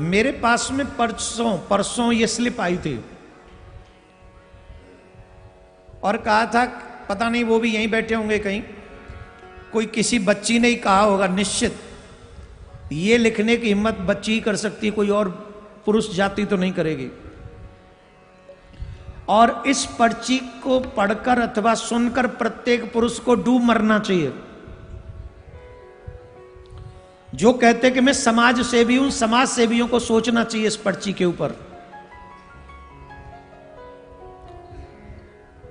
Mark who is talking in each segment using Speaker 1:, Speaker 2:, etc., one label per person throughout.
Speaker 1: मेरे पास में परसों परसों ये स्लिप आई थी और कहा था, पता नहीं वो भी यहीं बैठे होंगे कहीं, कोई किसी बच्ची ने ही कहा होगा, निश्चित ये लिखने की हिम्मत बच्ची ही कर सकती है, कोई और पुरुष जाति तो नहीं करेगी। और इस पर्ची को पढ़कर अथवा सुनकर प्रत्येक पुरुष को डूब मरना चाहिए। जो कहते कि मैं समाज सेवी हूं, समाज सेवियों को सोचना चाहिए इस पर्ची के ऊपर।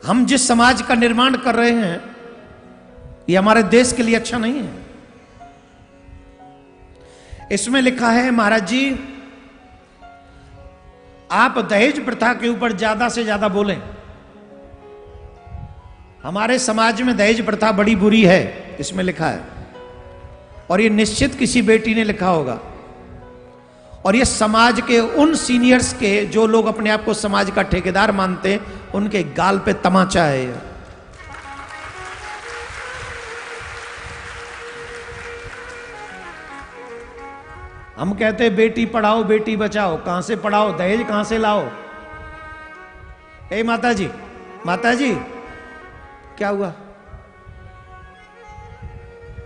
Speaker 1: हम जिस समाज का निर्माण कर रहे हैं ये हमारे देश के लिए अच्छा नहीं है। इसमें लिखा है, महाराज जी आप दहेज प्रथा के ऊपर ज्यादा से ज्यादा बोलें। हमारे समाज में दहेज प्रथा बड़ी बुरी है, इसमें लिखा है, और ये निश्चित किसी बेटी ने लिखा होगा। और ये समाज के उन सीनियर्स के जो लोग अपने आप को समाज का ठेकेदार मानते हैं, उनके गाल पे तमाचा है ये। हम कहते हैं बेटी पढ़ाओ बेटी बचाओ, कहां से पढ़ाओ, दहेज कहां से लाओ। ए माता जी, माता जी क्या हुआ?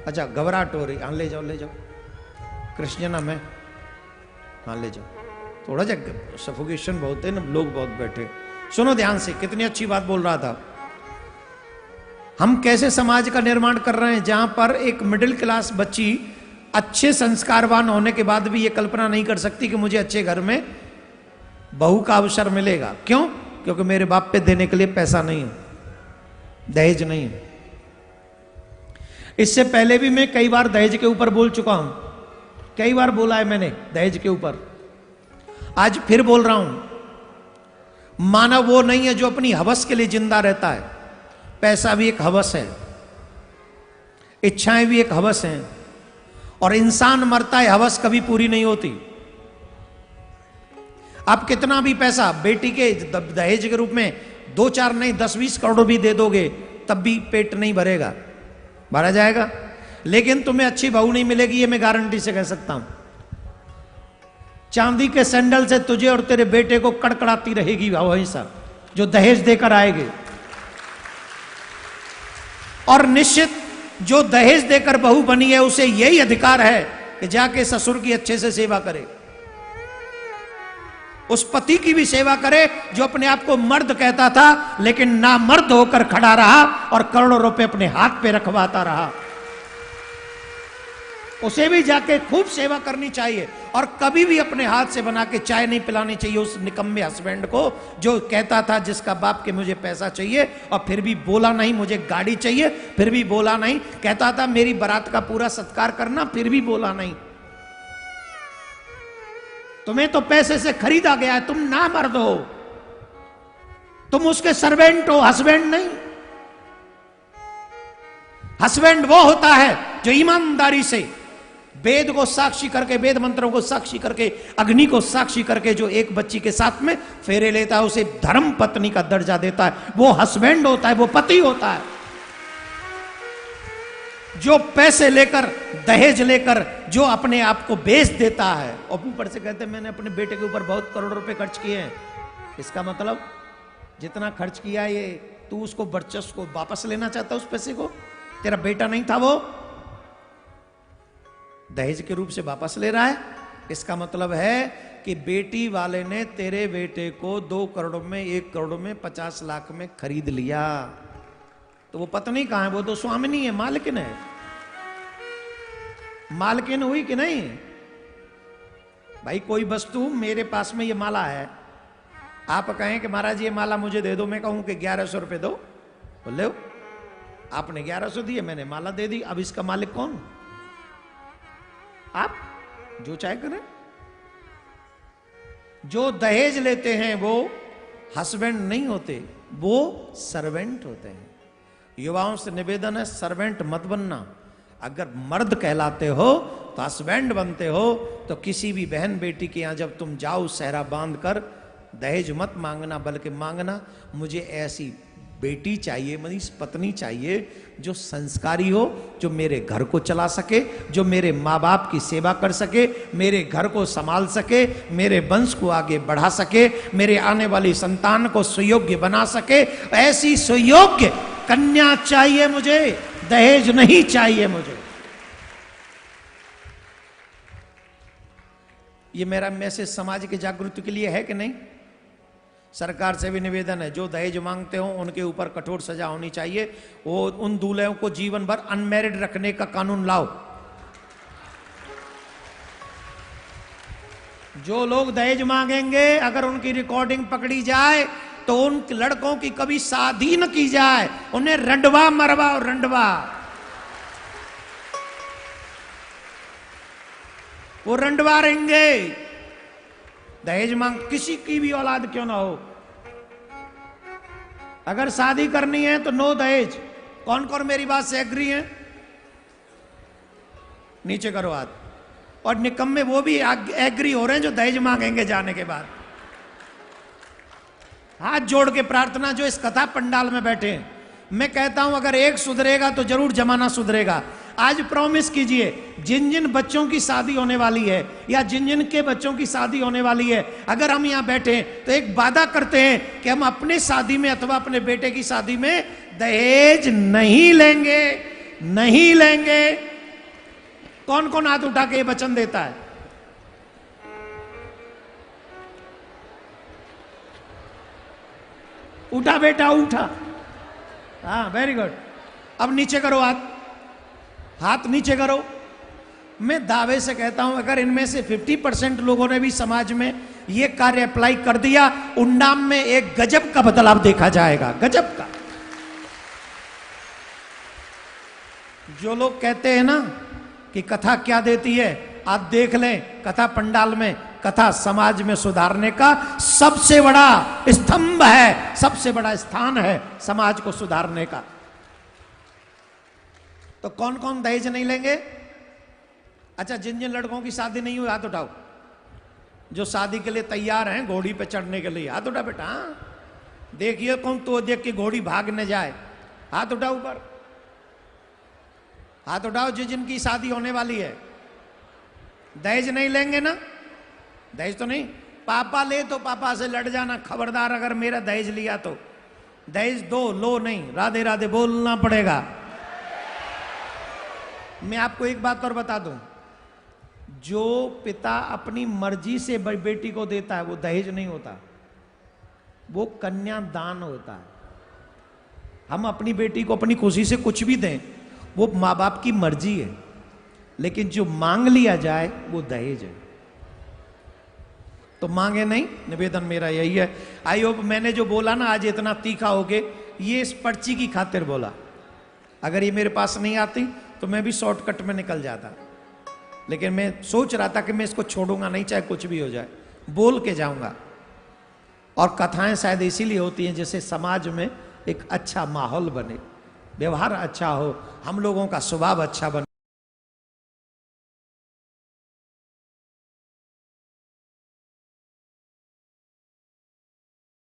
Speaker 1: अच्छा घबराहट हो रही, हाँ ले जाओ ले जाओ, कृष्णा में हाँ ले जाओ। थोड़ा जा सफोकेशन बहुत है ना, लोग बहुत बैठे। सुनो ध्यान से, कितनी अच्छी बात बोल रहा था। हम कैसे समाज का निर्माण कर रहे हैं जहां पर एक मिडिल क्लास बच्ची अच्छे संस्कारवान होने के बाद भी ये कल्पना नहीं कर सकती कि मुझे अच्छे घर में बहू का अवसर मिलेगा। क्यों? क्योंकि मेरे बाप पे देने के लिए पैसा नहीं है, दहेज नहीं है। इससे पहले भी मैं कई बार दहेज के ऊपर बोल चुका हूं, कई बार बोला है मैंने दहेज के ऊपर, आज फिर बोल रहा हूं। मानव वो नहीं है जो अपनी हवस के लिए जिंदा रहता है। पैसा भी एक हवस है, इच्छाएं भी एक हवस हैं, और इंसान मरता है, हवस कभी पूरी नहीं होती। आप कितना भी पैसा बेटी के दहेज के रूप में 2-4 नहीं 10-20 करोड़ भी दे दोगे तब भी पेट नहीं भरेगा, भरा जाएगा, लेकिन तुम्हें अच्छी बहू नहीं मिलेगी, ये मैं गारंटी से कह सकता हूं। चांदी के सैंडल से तुझे और तेरे बेटे को कड़कड़ाती रहेगी वही सब जो दहेज देकर आएगी। और निश्चित जो दहेज देकर बहू बनी है उसे यही अधिकार है कि जाके ससुर की अच्छे से सेवा करे, उस पति की भी सेवा करे जो अपने आप को मर्द कहता था लेकिन ना मर्द होकर खड़ा रहा और करोड़ों रुपए अपने हाथ पे रखवाता रहा। उसे भी जाके खूब सेवा करनी चाहिए, और कभी भी अपने हाथ से बना के चाय नहीं पिलानी चाहिए उस निकम्मे हस्बैंड को जो कहता था जिसका बाप के मुझे पैसा चाहिए और फिर भी बोला नहीं, मुझे गाड़ी चाहिए फिर भी बोला नहीं, कहता था मेरी बारात का पूरा सत्कार करना फिर भी बोला नहीं। तुम्हें तो पैसे से खरीदा गया है, तुम ना मर्द हो, तुम उसके सर्वेंट हो, हस्बैंड नहीं। हस्बैंड वो होता है जो ईमानदारी से वेद को साक्षी करके, वेद मंत्रों को साक्षी करके, अग्नि को साक्षी करके जो एक बच्ची के साथ में फेरे लेता है उसे धर्म पत्नी का दर्जा देता है, वो हस्बैंड होता है, वो पति होता है। जो पैसे लेकर, दहेज लेकर जो अपने आप को बेच देता है और ऊपर से कहते हैं मैंने अपने बेटे के ऊपर बहुत करोड़ रुपए खर्च किए हैं, इसका मतलब जितना खर्च किया ये तू उसको वर्चस्व को वापस लेना चाहता उस पैसे को, तेरा बेटा नहीं था वो, दहेज के रूप से वापस ले रहा है। इसका मतलब है कि बेटी वाले ने तेरे बेटे को 2 करोड़ में, 1 करोड़ में, 50 लाख में खरीद लिया। तो वो पत्नी कहां है? वो तो स्वामिनी है, मालकिन है। मालकिन हुई कि नहीं? भाई कोई वस्तु मेरे पास में ये माला है, आप कहें कि महाराज ये माला मुझे दे दो, मैं कहूं कि 1100 रुपए दो, तो ले, आपने 1100 दिए, मैंने माला दे दी, अब इसका मालिक कौन? आप जो चाहे करें। जो दहेज लेते हैं वो हस्बैंड नहीं होते, वो सर्वेंट होते हैं। युवाओं से निवेदन है, सर्वेंट मत बनना। अगर मर्द कहलाते हो तो हस्बैंड बनते हो, तो किसी भी बहन बेटी के यहां जब तुम जाओ सहरा बांध कर, दहेज मत मांगना, बल्कि मांगना मुझे ऐसी बेटी चाहिए, मेरी पत्नी चाहिए जो संस्कारी हो, जो मेरे घर को चला सके, जो मेरे माँ बाप की सेवा कर सके, मेरे घर को संभाल सके, मेरे वंश को आगे बढ़ा सके, मेरे आने वाली संतान को सुयोग्य बना सके। ऐसी सुयोग्य कन्या चाहिए मुझे, दहेज नहीं चाहिए मुझे। ये मेरा मैसेज समाज के जागृति के लिए है कि नहीं? सरकार से भी निवेदन है, जो दहेज मांगते हो उनके ऊपर कठोर सजा होनी चाहिए। वो उन दूल्हों को जीवन भर अनमैरिड रखने का कानून लाओ। जो लोग दहेज मांगेंगे, अगर उनकी रिकॉर्डिंग पकड़ी जाए तो उन लड़कों की कभी शादी न की जाए, उन्हें रंडवा मरवा और रंडवा। वो रंडवा रहेंगे। दहेज मांग किसी की भी औलाद क्यों ना हो, अगर शादी करनी है तो नो दहेज। कौन कौन मेरी बात से एग्री है? नीचे करो हाथ। और निकम्मे वो भी एग्री हो रहे हैं जो दहेज मांगेंगे जाने के बाद। हाथ जोड़ के प्रार्थना जो इस कथा पंडाल में बैठे हैं, मैं कहता हूं अगर एक सुधरेगा तो जरूर जमाना सुधरेगा। आज प्रॉमिस कीजिए, जिन जिन बच्चों की शादी होने वाली है या जिन जिन के बच्चों की शादी होने वाली है, अगर हम यहां बैठे हैं तो एक वादा करते हैं कि हम अपने शादी में अथवा अपने बेटे की शादी में दहेज नहीं लेंगे, नहीं लेंगे। कौन कौन हाथ उठा के ये वचन देता है? उठा बेटा उठा। हाँ वेरी गुड। अब नीचे करो हाथ, हाथ नीचे करो। मैं दावे से कहता हूं अगर इनमें से 50% लोगों ने भी समाज में ये कार्य अप्लाई कर दिया, उन्नाम में एक गजब का बदलाव देखा जाएगा, गजब का। जो लोग कहते हैं ना कि कथा क्या देती है, आप देख लें कथा पंडाल में, कथा समाज में सुधारने का सबसे बड़ा स्तंभ है, सबसे बड़ा स्थान है समाज को सुधारने का। तो कौन कौन दहेज नहीं लेंगे? अच्छा, जिन जिन लड़कों की शादी नहीं हुई हाथ उठाओ। जो शादी के लिए तैयार हैं घोड़ी पे चढ़ने के लिए, हाथ उठा बेटा। देखिए कौन तो देख के घोड़ी भाग न जाए। हाथ उठाओ ऊपर, हाथ उठाओ जो जिनकी शादी होने वाली है। दहेज नहीं लेंगे ना? दहेज तो नहीं। पापा ले तो पापा से लड़ जाना, खबरदार अगर मेरा दहेज लिया तो। दहेज दो, लो नहीं, राधे राधे बोलना पड़ेगा। मैं आपको एक बात और बता दूं, जो पिता अपनी मर्जी से बेटी को देता है वो दहेज नहीं होता, वो कन्यादान होता है। हम अपनी बेटी को अपनी खुशी से कुछ भी दें, वो माँ बाप की मर्जी है, लेकिन जो मांग लिया जाए वो दहेज है। तो मांगे नहीं, निवेदन मेरा यही है। आई होप मैंने जो बोला ना आज इतना तीखा हो के, ये इस पर्ची की खातिर बोला। अगर ये मेरे पास नहीं आती तो मैं भी शॉर्टकट में निकल जाता, लेकिन मैं सोच रहा था कि मैं इसको छोड़ूंगा नहीं, चाहे कुछ भी हो जाए, बोल के जाऊंगा। और कथाएं शायद इसीलिए होती हैं जिससे समाज में एक अच्छा माहौल बने, व्यवहार अच्छा हो, हम लोगों का स्वभाव अच्छा बने।